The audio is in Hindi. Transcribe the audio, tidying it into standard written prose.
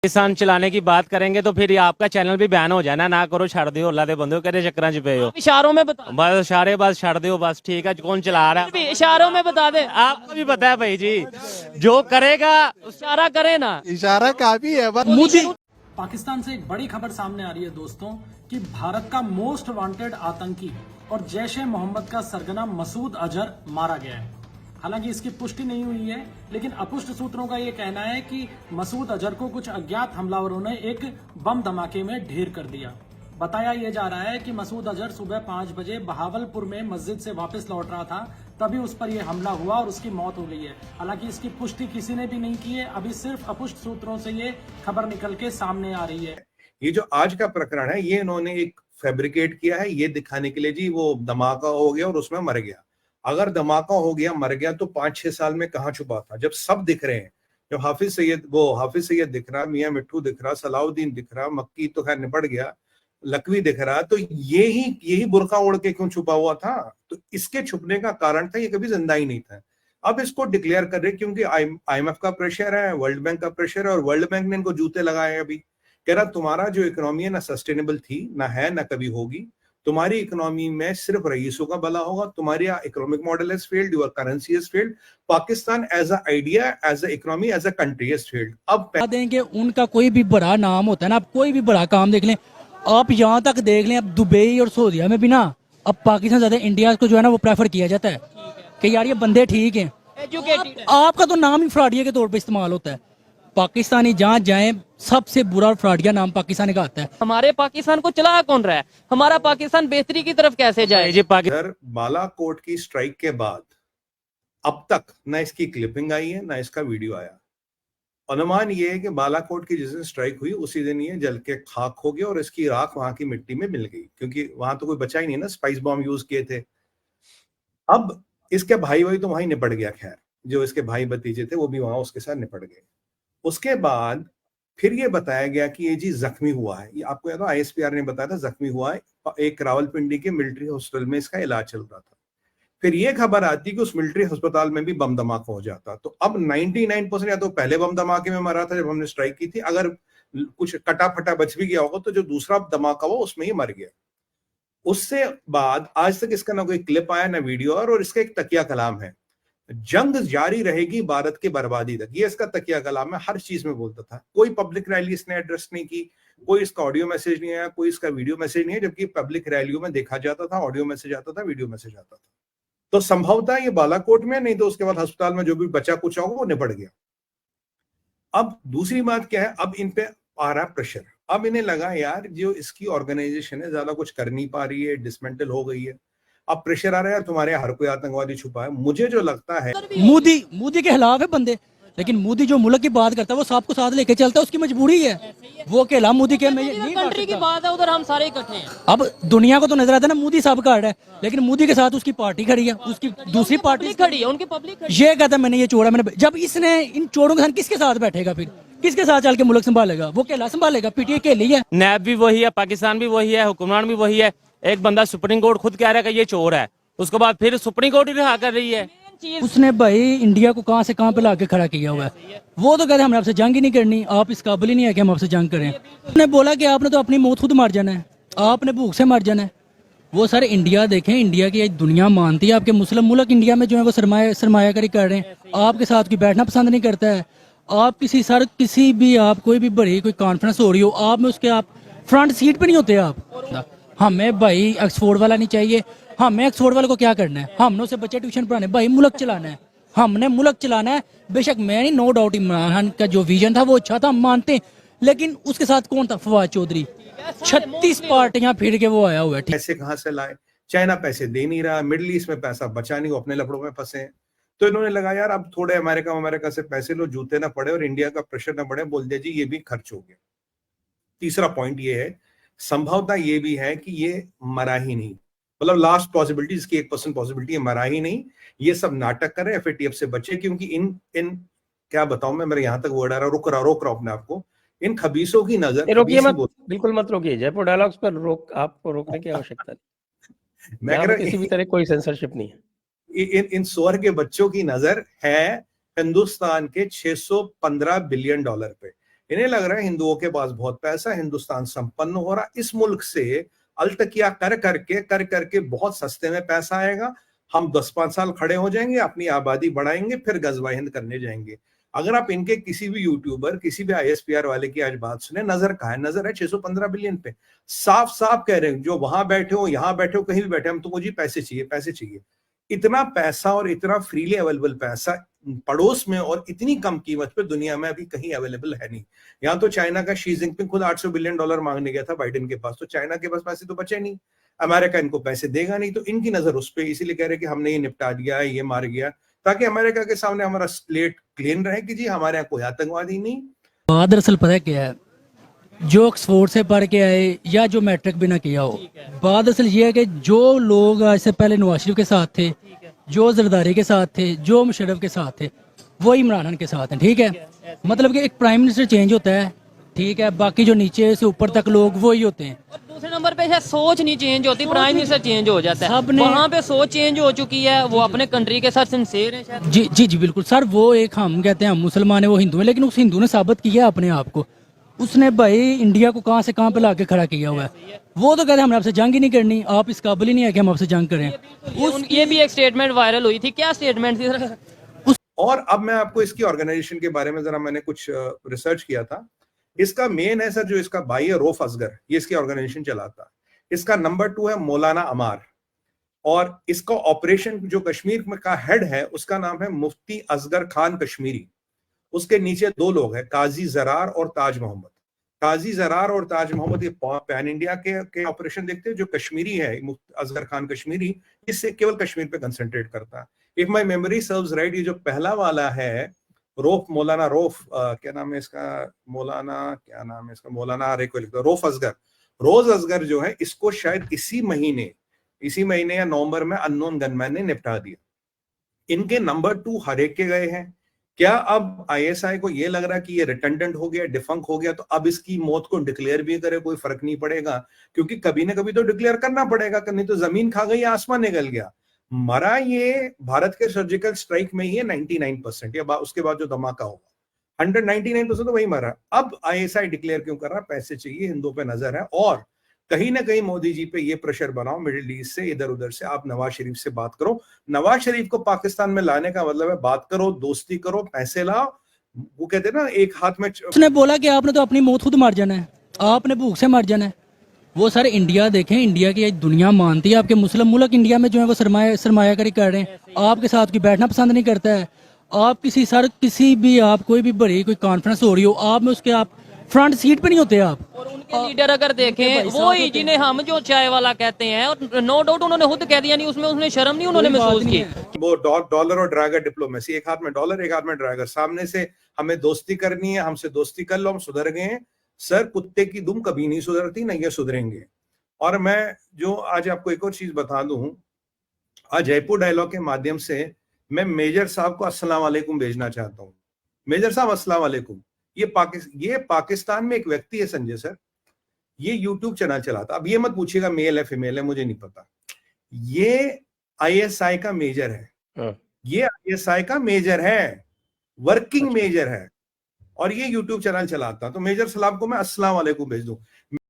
पाकिस्तान चलाने की बात करेंगे तो फिर ये आपका चैनल भी बैन हो जाना। ना करो, छड़ दियो, अल्लाह दे बंदो, करे चक्कर च पे हो। इशारों में बता, बस इशारे, बस छड़ दियो, बस ठीक है। कौन चला रहा भी है इशारों में बता दे। आपको भी पता है भाई जी, जो करेगा इशारा करे ना, इशारा काफी है बस। मोदी। पाकिस्तान से एक बड़ी खबर सामने आ रही है दोस्तों कि भारत का मोस्ट वांटेड आतंकी और जैश ए मोहम्मद का सरगना मसूद अजहर मारा गया है। हालांकि इसकी पुष्टि नहीं हुई है, लेकिन अपुष्ट सूत्रों का यह कहना है कि मसूद अजहर को कुछ अज्ञात हमलावरों ने एक बम धमाके में ढेर कर दिया। बताया यह जा रहा है कि मसूद अजहर सुबह 5 बजे बहावलपुर में मस्जिद से वापस लौट रहा था, तभी उस पर यह हमला हुआ और उसकी मौत हो गई है। हालांकि इसकी पुष्टि किसी ने भी नहीं की है, अभी सिर्फ अपुष्ट सूत्रों से ये खबर निकल के सामने आ रही है। ये जो आज का प्रकरण है, ये इन्होंने एक फैब्रिकेट किया है ये दिखाने के लिए जी वो धमाका हो गया और उसमें मर गया। अगर धमाका हो गया मर गया तो 5-6 साल में कहाँ छुपा था, जब सब दिख रहे हैं। जब हाफिज सैयद दिख रहा, मियां मिट्टू दिख रहा, सलाउद्दीन दिख रहा, मक्की तो खैर निपट गया, लकवी दिख रहा, तो यही बुर्का ओढ़ के क्यों छुपा हुआ था? तो इसके छुपने का कारण था ये कभी जिंदा ही नहीं था। अब इसको डिक्लेयर कर रहे क्योंकि IMF का प्रेशर है, वर्ल्ड बैंक का प्रेशर है, और वर्ल्ड बैंक ने इनको जूते लगाए। अभी कह रहा तुम्हारा जो इकोनॉमी है ना सस्टेनेबल थी, ना है, ना कभी होगी। तुम्हारी इकोनॉमी में सिर्फ रईसों का भला होगा। तुम्हारी economic model has failed, your currency has failed, Pakistan as a idea, as a economy, as a country has failed. अब देंगे उनका कोई भी बड़ा नाम होता है ना, आप कोई भी बड़ा काम देख लें, आप यहाँ तक देख लें, अब दुबई और सऊदीया में भी ना अब पाकिस्तान ज्यादा इंडिया को जो है ना वो प्रेफर किया जाता है कि यार ये बंदे ठीक हैं। आपका तो नाम ही फ्रॉडिया के तौर पे इस्तेमाल होता है। पाकिस्तानी जहाँ जाए सबसे बुरा फ्रॉडिया नाम पाकिस्तानी का आता है। हमारे पाकिस्तान को चला कौन रहा है? हमारा पाकिस्तान बेहतरी की तरफ कैसे जाए? जी पाकिस्तान बालाकोट की स्ट्राइक के बाद अब तक ना इसकी क्लिपिंग आई है, ना इसका वीडियो आया। अनुमान ये है कि बालाकोट की जिस दिन स्ट्राइक हुई उसी दिन ये जल के खाक हो गया और इसकी राख वहां की मिट्टी में मिल गई, क्योंकि वहां तो कोई बचा ही नहीं ना, स्पाइस बॉम्ब यूज किए थे। अब इसके भाई तो वहीं निपट गया, खैर जो इसके भाई भतीजे थे वो भी वहां उसके साथ निपट गए। उसके बाद फिर ये बताया गया कि ये जी जख्मी हुआ है। ये आपको याद हो ISPR ने बताया था जख्मी हुआ है, एक रावलपिंडी के मिलिट्री हॉस्पिटल में इसका इलाज चल रहा था। फिर ये खबर आती कि उस मिलिट्री अस्पताल में भी बम धमाका हो जाता। तो अब 99% या तो पहले बम धमाके में मरा था जब हमने स्ट्राइक की थी, अगर कुछ कटा फटा बच भी गया होगा तो जो दूसरा धमाका हुआ उसमें ही मर गया। उससे बाद आज तक इसका ना कोई क्लिप आया ना वीडियो, और इसका एक तकिया कलाम है, जंग जारी रहेगी भारत की बर्बादी तक। ये इसका तकिया कलाम है, हर चीज में बोलता था। कोई पब्लिक रैली इसने एड्रेस नहीं की, कोई इसका ऑडियो मैसेज नहीं आया, कोई इसका वीडियो मैसेज नहीं है, जबकि पब्लिक रैलियों में देखा जाता था, ऑडियो मैसेज आता था, वीडियो मैसेज आता था। तो संभवतः ये बालाकोट में, नहीं तो उसके बाद अस्पताल में जो भी बचा कुछ होगा वो निपट गया। अब दूसरी बात क्या है, अब इन पे आ रहा प्रेशर। अब इन्हें लगा यार जो इसकी ऑर्गेनाइजेशन है ज्यादा कुछ कर नहीं पा रही है, डिसमेंटल हो गई है। अब प्रेशर आ रहा है यार तुम्हारे हर कोई आतंकवादी छुपा है। मुझे जो लगता है मोदी के खिलाफ है बंदे, लेकिन मोदी जो मुल्क की बात करता है वो सबको साथ लेके चलता है, उसकी मजबूरी है। वो अकेला मोदी के नहीं कंट्री की बात है, उधर हम सारे इकट्ठे हैं। अब दुनिया को तो नजर आता है ना मोदी सब का है, लेकिन मोदी के साथ उसकी पार्टी खड़ी है, उसकी दूसरी पार्टी खड़ी है, उनकी पब्लिक खड़ी ये कहता है मैंने ये चोरा, मैंने जब इसने इन चोरों के साथ किसके साथ बैठेगा, फिर किसके साथ चल के मुल्क संभालेगा? वो अकेला संभालेगा, PTI अकेली है। नैब भी वही है, पाकिस्तान भी वही है, हुक्मरान भी वही है। एक बंदा सुप्रीम कोर्ट खुद कह रहा है कि ये चोर है, उसके बाद फिर सुप्रीम कोर्ट ही रिहा कर रही है। उसने भाई इंडिया को कहां से कहां पे लाके खड़ा किया हुआ है। वो तो कहते हमने आपसे जंग ही नहीं करनी, आप इस काबिल ही नहीं है कि हम आपसे जंग करें। उसने बोला कि आपने तो अपनी मौत खुद मार जाना है, आपने भूख से मर जाना है। वो सर इंडिया देखें, इंडिया की दुनिया मानती है, आपके मुस्लिम मुल्क इंडिया में जो है वो सरमायाकारी कर रहे हैं, आपके साथ कोई बैठना पसंद नहीं करता है। आप किसी भी आप कोई भी बड़ी कोई कॉन्फ्रेंस हो रही हो, आप में उसके आप फ्रंट सीट पे नहीं होते आप। हमें भाई ऑक्सफोर्ड वाला नहीं चाहिए, हमें ऑक्सफोर्ड वाले को क्या करना है? हमने उसे बच्चे ट्यूशन पढ़ाने, भाई मुल्क चलाना है, हमने मुल्क चलाना है। बेशक मैं नहीं, नो डाउट इमरान खान का जो विजन था वो अच्छा था, हम मानते हैं, लेकिन उसके साथ कौन था? फवाद चौधरी। 36 पार्टियां फिर के वो आया हुआ है। पैसे कहां से लाए? चाइना पैसे दे नहीं रहा, मिडिल ईस्ट में पैसा बचा नहीं, वो अपने लफड़ों में फंसे हैं। तो इन्होंने लगा यार अब थोड़े अमेरिका से पैसे लो, जूते ना पड़े और इंडिया का प्रेशर ना बढ़े, बोल दिया जी ये भी खर्च हो गया। तीसरा पॉइंट ये है, संभवतः ये भी है कि ये मरा ही नहीं, मतलब लास्ट पॉसिबिलिटी, इसकी 1% पॉसिबिलिटी है मरा ही नहीं, ये सब नाटक कर रहे हैं FATF से बचे। क्योंकि इन क्या बताऊं मैं, मेरे यहां तक वर्ड आ रहा, रोक रहा अपने आपको। इन खबीसों की नजर, रोकिए मत, बिल्कुल मत रोकिए। जयपुर डायलॉग्स पर आपको रोकने की आवश्यकता नहीं। मैं कह रहा किसी भी तरह कोई सेंसरशिप नहीं है। इन सोर के बच्चों की नजर है हिंदुस्तान के $615 बिलियन पे। इन्हें लग रहा है हिंदुओं के पास बहुत पैसा, हिंदुस्तान संपन्न हो रहा, इस मुल्क से अलतकिया कर करके बहुत सस्ते में पैसा आएगा, हम 10-5 साल खड़े हो जाएंगे, अपनी आबादी बढ़ाएंगे, फिर गजवा हिंद करने जाएंगे। अगर आप इनके किसी भी यूट्यूबर, किसी भी ISPR वाले की आज बात सुने, नजर कहाँ है? नजर है 615 बिलियन पे। साफ साफ कह रहे हैं, जो वहां बैठे हो, यहां बैठे हो, कहीं भी बैठे, हम तो जी पैसे चाहिए, पैसे चाहिए। इतना पैसा और इतना फ्रीली अवेलेबल पैसा पड़ोस में और इतनी कम कीमत पे दुनिया में अभी कहीं अवेलेबल है नहीं। यहाँ तो चाइना का शी जिनपिंग खुद $800 बिलियन मांगने गया था बाइडेन के पास, तो चाइना के पास पैसे तो बचे नहीं, अमेरिका इनको पैसे देगा नहीं, तो इनकी नजर उस पर, इसीलिए कह रहे कि हमने ये निपटा दिया, ये मार गया, ताकि अमेरिका के सामने हमारा स्लेट क्लीन रहे कि जी हमारे यहाँ कोई आतंकवादी नहीं। बात दरअसल पता है क्या है, जो ऑक्सफोर्ड से पढ़ के आए या जो मैट्रिक भी ना किया हो, बात असल ये है कि जो लोग आज से पहले नवाज शरीफ के साथ थे, जो जरदारी के साथ थे, जो मुशर्रफ के साथ थे, वो इमरान खान के साथ हैं। ठीक है, मतलब कि एक प्राइम मिनिस्टर चेंज होता है, ठीक है, बाकी जो नीचे से ऊपर तक लोग वही होते हैं। और दूसरे नंबर पे शायद सोच नहीं चेंज होती, प्राइम मिनिस्टर चेंज हो जाता है, सबने- वहाँ पे सोच चेंज हो चुकी है, वो अपने कंट्री के साथ सिंसेर है शायद। जी जी जी बिल्कुल सर, वो एक हम कहते हैं हम मुसलमान है, वो हिंदू है, लेकिन उस हिंदू ने साबित किया अपने आप को, उसने भाई इंडिया को कहाँ से कहाँ पे लाके खड़ा किया हुआ है। वो तो कहते हैं हमने आपसे जंग ही नहीं करनी, आप इस काबिल ही नहीं है कि हम आपसे जंग करें। ये भी एक स्टेटमेंट वायरल हुई थी, क्या स्टेटमेंट थी? और अब मैं आपको इसकी ऑर्गेनाइजेशन के बारे में जरा मैंने कुछ रिसर्च किया था। इसका मेन है सर, जो इसका भाई है रऊफ असगर, ये इसकी ऑर्गेनाइजेशन चलाता है। इसका नंबर 2 है मौलाना अमार, और इसका ऑपरेशन जो कश्मीर में का हेड है उसका नाम है मुफ्ती असगर खान कश्मीरी। उसके नीचे 2 लोग हैं, काजी जरार और ताज मोहम्मद। काजी जरार और ताज मोहम्मद ये पैन इंडिया के ऑपरेशन देखते हैं। जो कश्मीरी है मुफ्ती असगर खान कश्मीरी, इससे केवल कश्मीर पे कंसंट्रेट करता है। If my memory serves right, ये जो पहला वाला है रऊफ, मौलाना रऊफ, क्या नाम है इसका, मौलाना रऊफ असगर, रोज असगर जो है, इसको शायद इसी महीने या नवंबर में अननोन गनमैन ने निपटा दिया। इनके नंबर 2 हर एक के गए हैं। क्या अब ISI को ये लग रहा है कि ये रिटर्डेंट हो गया, डिफंक हो गया, तो अब इसकी मौत को डिक्लेयर भी करे कोई फर्क नहीं पड़ेगा? क्योंकि कभी ना कभी तो डिक्लेयर करना पड़ेगा, नहीं तो जमीन खा गई, आसमान निकल गया। मरा ये भारत के सर्जिकल स्ट्राइक में ही है 99%, या उसके बाद जो धमाका होगा 199% तो वही मरा। अब ISI डिक्लेयर क्यों कर रहा? पैसे चाहिए, हिंदुओं पे नजर है, और कहीं ना कहीं मोदी जी पे ये प्रेशर बनाओ मिडिल ईस्ट से, इधर उधर से, आप नवाज शरीफ से बात करो। नवाज शरीफ को पाकिस्तान में लाने का मतलब है बात करो, दोस्ती करो, पैसे लाओ। वो कहते हैं ना, एक हाथ में उसने बोला कि आपने तो अपनी मौत खुद मार जाना है, आपने भूख से मर जाना है। वो सर इंडिया देखें, इंडिया की दुनिया मानती है, आपके मुस्लिम मुल्क इंडिया में जो है वो सरमायाकारी कर रहे हैं, आपके साथ कोई बैठना पसंद नहीं करता है। आप किसी भी आप कोई भी बड़ी कोई कॉन्फ्रेंस हो रही हो, आप में उसके आप फ्रंट सीट पे नहीं होते आप। और उनके लीडर अगर देखें, वो ही जिन्हें हम जो चाय वाला कहते हैं, और नो डाउट उन्होंने खुद कह दिया, नहीं उसमें उसने शर्म नहीं उन्होंने महसूस की। वो डॉलर और ड्रैगर डिप्लोमेसी, एक हाथ में डॉलर, एक हाथ में ड्रैगर। सामने से हमें दोस्ती करनी है, हमसे दोस्ती कर लो, हम सुधर गए हैं। सर, कुत्ते की दुम कभी नहीं सुधरती, ना ये सुधरेंगे। और मैं जो आज आपको एक और चीज बता दूं, आज जयपुर डायलॉग के माध्यम से मैं मेजर साहब को अस्सलाम वालेकुम भेजना चाहता हूं। मेजर साहब अस्सलाम वालेकुम। ये पाकिस्तान में एक व्यक्ति है संजय सर, ये यूट्यूब चैनल चलाता। अब ये मत पूछिएगा मेल है फीमेल है, मुझे नहीं पता। ये ISI का मेजर है, ये ISI का मेजर है, वर्किंग मेजर है, और ये यूट्यूब चैनल चलाता। तो मेजर साहब को मैं अस्सलाम वालेकुम भेज दूं।